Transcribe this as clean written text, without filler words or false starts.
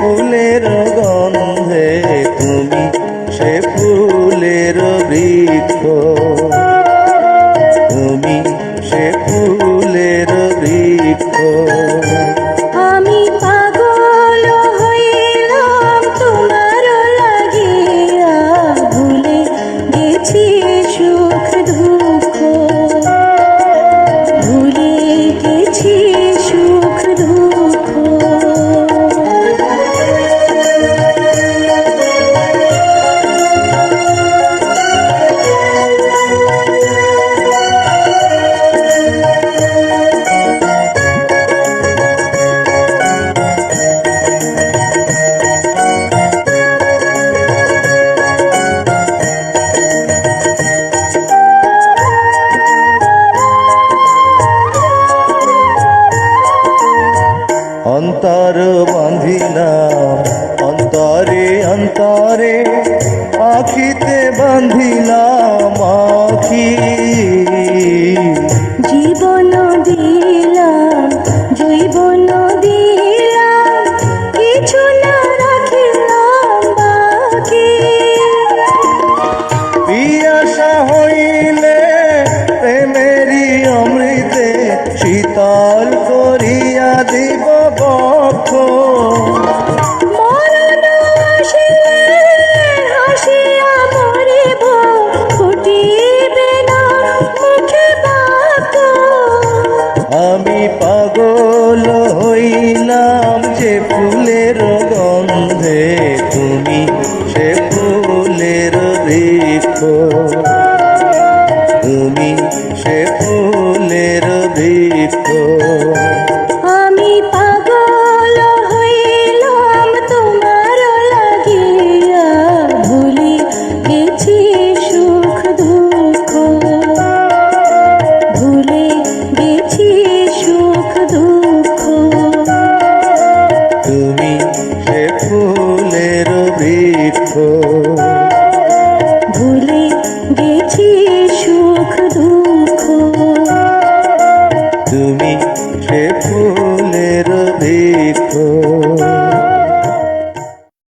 ফুলের গন্ধে, তুমি সে ফুলের বৃক্ষ, তুমি সে ফুলের বৃক্ষ। আমি পাগল হইলাম তোমার লাগিয়া, ভুলে গেছি সুখ দুঃখ, ভুলে গেছি সুখ দুঃখ। অন্তর বাঁধিলাম অন্তরে অন্তরে, আখিতে বাঁধিলাম আখি। জীবন দিলাম জৈবন দিলাম, কিছু না রাখিলাম বাকি। পিয়াসা হইলে প্রেমেরই অমৃতে, শীতল করিয়া দিব বক্ষ। মরণ আসিলে হাসিয়া মরিব, ফুটিবে না মুখে বাক্য। আমি পাগল হইলাম যে ফুলের গন্ধে, তুমি সে ফুলের বৃক্ষ, তুমি সে ফুলের বৃক্ষ। আমি